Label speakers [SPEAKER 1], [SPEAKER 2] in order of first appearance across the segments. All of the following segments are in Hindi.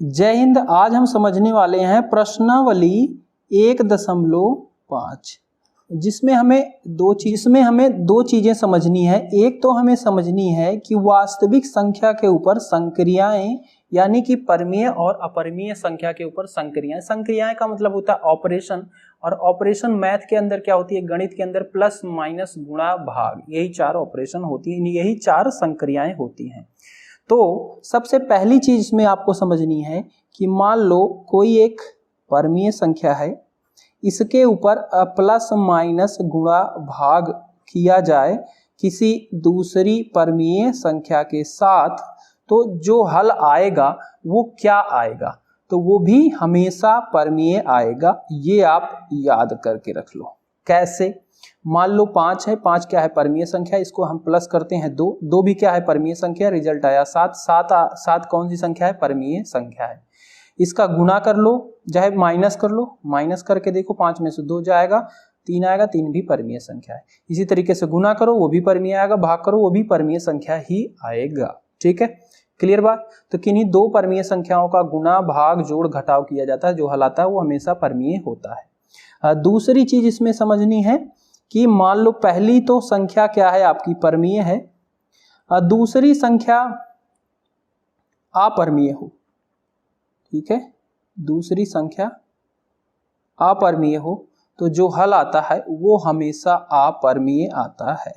[SPEAKER 1] जय हिंद। आज हम समझने वाले हैं प्रश्नावली 1.5, जिसमें हमें दो चीजें समझनी है। एक तो हमें समझनी है कि वास्तविक संख्या के ऊपर संक्रियाएं, यानी कि परमीय और अपरमीय संख्या के ऊपर संक्रियाएं। संक्रियाएं का मतलब होता है ऑपरेशन, और ऑपरेशन मैथ के अंदर क्या होती है, गणित के अंदर प्लस माइनस गुणा भाग, यही 4 ऑपरेशन होती है, यही 4 संक्रियाएं होती हैं। तो सबसे पहली चीज इसमें आपको समझनी है कि मान लो कोई एक परमीय संख्या है, इसके ऊपर प्लस माइनस गुणा भाग किया जाए किसी दूसरी परमीय संख्या के साथ, तो जो हल आएगा वो क्या आएगा, तो वो भी हमेशा परमीय आएगा। ये आप याद करके रख लो। कैसे? मान लो 5 है, 5 क्या है, परमीय संख्या, इसको हम प्लस करते हैं 2, 2 भी क्या है, परमीय संख्या, रिजल्ट आया 7, 7 कौन सी संख्या है, परमीय संख्या है। इसका गुणा कर लो, चाहे माइनस कर लो, माइनस करके देखो 5 में से 2 जाएगा, 3 आएगा, 3 भी परमीय संख्या है। इसी तरीके से गुणा करो, वो भी परमीय आएगा, भाग करो, वो भी परमीय संख्या ही आएगा। ठीक है, क्लियर बात? तो किन्हीं दो परमीय संख्याओं का गुणा भाग जोड़ घटाव किया जाता है, जो हल आता है वो हमेशा परमीय होता है। दूसरी चीज इसमें समझनी है कि मान लो पहली तो संख्या क्या है आपकी, परमीय है, दूसरी संख्या अपरमीय हो। ठीक है, दूसरी संख्या अपरमीय हो, तो जो हल आता है वो हमेशा अपरमीय आता है।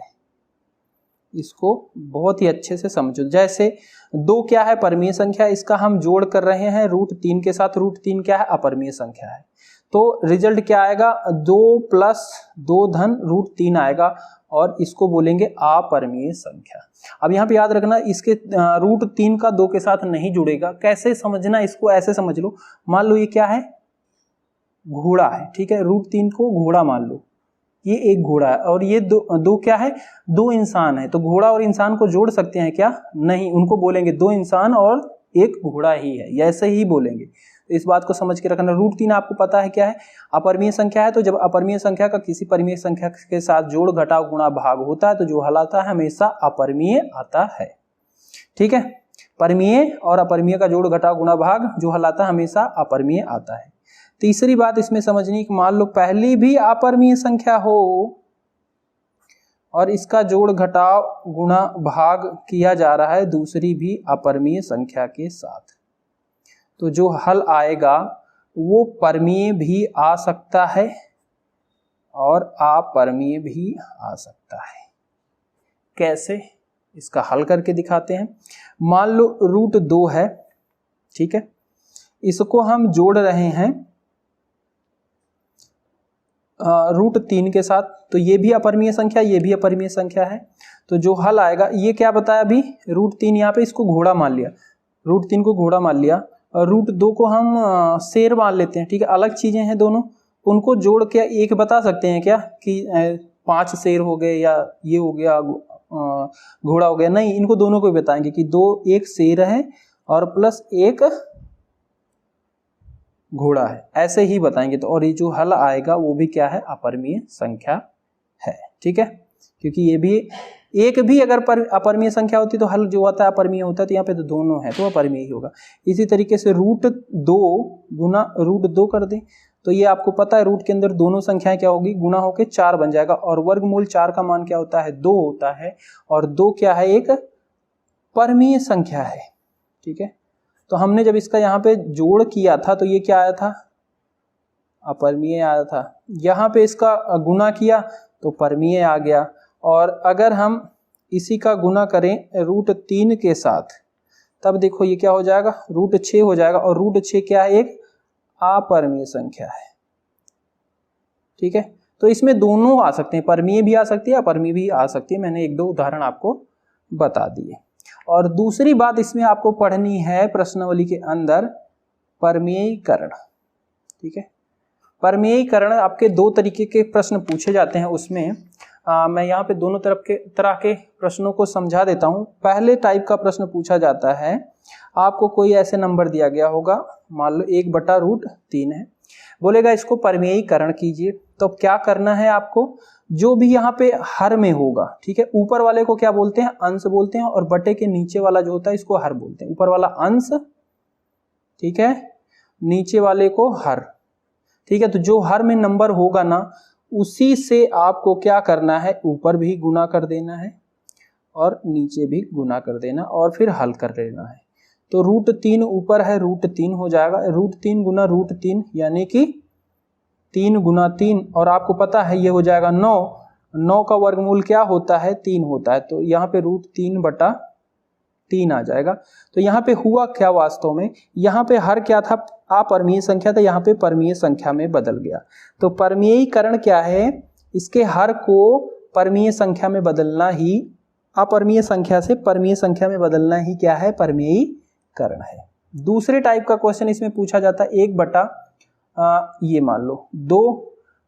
[SPEAKER 1] इसको बहुत ही अच्छे से समझो। जैसे 2 क्या है, परमीय संख्या, इसका हम जोड़ कर रहे हैं √3 के साथ। √3 क्या है, अपरमीय संख्या है, तो रिजल्ट क्या आएगा, 2 + 2 धन √3 आएगा, और इसको बोलेंगे अपरमीय संख्या। अब यहाँ पे याद रखना, इसके √3 का 2 के साथ नहीं जुड़ेगा। कैसे समझना, इसको ऐसे समझ लो, मान लो ये क्या है, घोड़ा है। ठीक है, √3 को घोड़ा मान लो, ये एक घोड़ा है, और ये दो क्या है, 2 इंसान है। तो घोड़ा और इंसान को जोड़ सकते हैं क्या? नहीं, उनको बोलेंगे 2 इंसान और एक घोड़ा ही है, ऐसे ही बोलेंगे। तो इस बात को समझ के रखना। √3 आपको पता है क्या है, अपरमीय संख्या है। तो जब अपरमीय संख्या का किसी परमीय संख्या के साथ जोड़ घटाव गुणा भाग होता है, तो जो हल आता है हमेशा अपरमीय आता है। ठीक है, परमीय और अपरमीय का जोड़ घटाव गुणा भाग, जो हल आता है हमेशा अपरमीय आता है। तीसरी बात इसमें समझनी कि मान लो पहली भी अपरमीय संख्या हो और इसका जोड़ घटाव गुणा भाग किया जा रहा है दूसरी भी अपरमीय संख्या के साथ, तो जो हल आएगा वो परमीय भी आ सकता है और अपरमीय भी आ सकता है। कैसे? इसका हल करके दिखाते हैं। मान लो √2 है, ठीक है, इसको हम जोड़ रहे हैं √3 के साथ, तो ये भी अपरमीय संख्या, ये भी अपरमीय संख्या है। तो जो हल आएगा, ये क्या बताया अभी, √3 यहाँ पे इसको घोड़ा मान लिया, √3 को घोड़ा मान लिया, और √2 को हम शेर मान लेते हैं। ठीक है, अलग चीजें हैं दोनों, उनको जोड़ के एक बता सकते हैं क्या कि 5 शेर हो गए या ये हो गया घोड़ा हो गया? नहीं, इनको दोनों को बताएंगे कि 1 शेर है और प्लस 1 घोड़ा है, ऐसे ही बताएंगे। तो और ये जो हल आएगा वो भी क्या है, अपरमीय संख्या है। ठीक है, क्योंकि ये भी एक भी अगर अपरमीय संख्या होती तो हल जो होता है अपरमीय होता है, तो यहाँ पे तो दोनों है तो अपरमीय ही होगा। इसी तरीके से √2 गुना √2 कर दें, तो ये आपको पता है रूट के अंदर दोनों संख्याएं क्या होगी, गुना होके 4 बन जाएगा, और वर्गमूल 4 का मान क्या होता है, 2 होता है, और 2 क्या है, एक परमीय संख्या है। ठीक है, तो हमने जब इसका यहाँ पे जोड़ किया था तो ये क्या आया था, अपरमीय आया था। यहाँ पे इसका गुना किया तो परमीय आ गया, और अगर हम इसी का गुना करें √3 के साथ, तब देखो ये क्या हो जाएगा, √6 हो जाएगा, और √6 क्या है, एक अपरमीय संख्या है। ठीक है, तो इसमें दोनों आ सकते हैं, परमीय भी आ सकती है, अपरमीय भी आ सकती है। मैंने 1-2 उदाहरण आपको बता दिए। और दूसरी बात इसमें आपको पढ़नी है प्रश्नावली के अंदर, परमीयीकरण। ठीक है, परमीयीकरण आपके 2 तरीके के प्रश्न पूछे जाते हैं। उसमें मैं यहाँ पे दोनों तरह के प्रश्नों को समझा देता हूँ। पहले टाइप का प्रश्न पूछा जाता है, आपको कोई ऐसे नंबर दिया गया होगा, मान लो 1/√3 है, बोलेगा इसको परमीयीकरण कीजिए। तो क्या करना है आपको, जो भी यहाँ पे हर में होगा, ठीक है, ऊपर वाले को क्या बोलते हैं, अंश बोलते हैं, और बटे के नीचे वाला जो होता है इसको हर बोलते हैं। ऊपर वाला अंश, ठीक है, नीचे वाले को हर, ठीक है। तो जो हर में नंबर होगा ना उसी से आपको क्या करना है, ऊपर भी गुना कर देना है और नीचे भी गुना कर देना और फिर हल कर लेना है। तो √3 ऊपर है, √3 हो जाएगा, √3 गुना √3 यानी कि 3 गुना 3, और आपको पता है ये हो जाएगा 9। 9 का वर्गमूल क्या होता है, 3 होता है, तो यहाँ पे √3/3 आ जाएगा। तो यहाँ पे हुआ क्या वास्तव में, यहाँ पे हर क्या था, अपरिमेय संख्या था, यहाँ पे परमीय संख्या में बदल गया। तो परमीयीकरण क्या है, इसके हर को परमीय संख्या में बदलना ही, अपरिमेय संख्या से परमीय संख्या में बदलना ही क्या है, परमीयीकरण है। दूसरे टाइप का क्वेश्चन इसमें पूछा जाता है 1 ये मान लो 2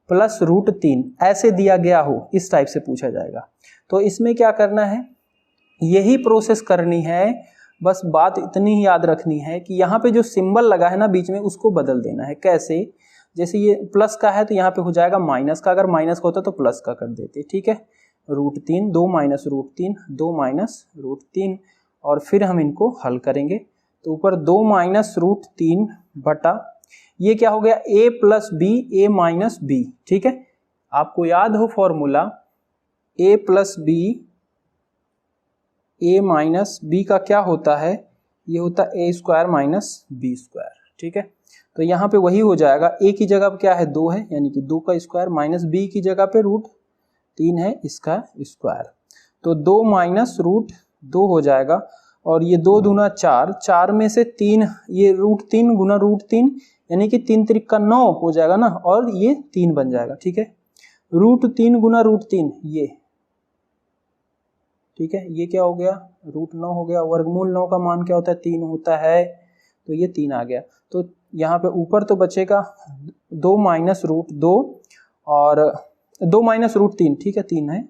[SPEAKER 1] + √3 ऐसे दिया गया हो, इस टाइप से पूछा जाएगा। तो इसमें क्या करना है, यही प्रोसेस करनी है, बस बात इतनी ही याद रखनी है कि यहाँ पे जो सिंबल लगा है ना बीच में उसको बदल देना है। कैसे, जैसे ये प्लस का है तो यहाँ पे हो जाएगा माइनस का, अगर माइनस का होता तो प्लस का कर देते, ठीक है। √3 2 - √3 2 - √3 और फिर हम इनको हल करेंगे। तो ऊपर 2 - √3 बटा ये क्या हो गया, a + b a - b, ठीक है। आपको याद हो formula, a + b a - b का क्या होता है, ये होता है a² - b², ठीक है। तो यहाँ पे वही हो जाएगा, a की जगह पे क्या है 2 है यानी कि 2 का स्क्वायर, माइनस b की जगह पे √3 है, इसका स्क्वायर। तो 2 - √2 हो जाएगा और ये 2 दूना 4, 4 में से 3, ये √3 गुना √3 यानी कि 3 × 3 = 9 हो जाएगा ना, और ये 3 बन जाएगा, ठीक है। √3 गुना √3 ये, ठीक है, ये क्या हो गया, √9 हो गया। वर्गमूल 9 का मान क्या होता है, 3 होता है, तो ये 3 आ गया। तो यहाँ पे ऊपर तो बचेगा 2 - √2 और 2 - √3, ठीक है, 3 है,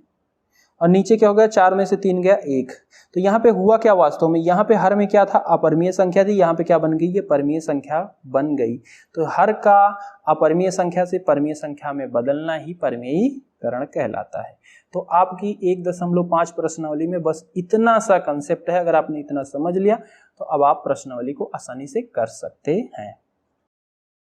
[SPEAKER 1] और नीचे क्या हो गया, 4 में से 3 गया 1। तो यहाँ पे हुआ क्या वास्तव में, यहाँ पे हर में क्या था, अपरिमेय संख्या थी, यहाँ पे क्या बन गई, ये परमीय संख्या बन गई। तो हर का अपरिमेय संख्या से परमीय संख्या में बदलना ही परमीयीकरण कहलाता है। तो आपकी 1.5 प्रश्नावली में बस इतना सा कंसेप्ट है। अगर आपने इतना समझ लिया तो अब आप प्रश्नावली को आसानी से कर सकते हैं।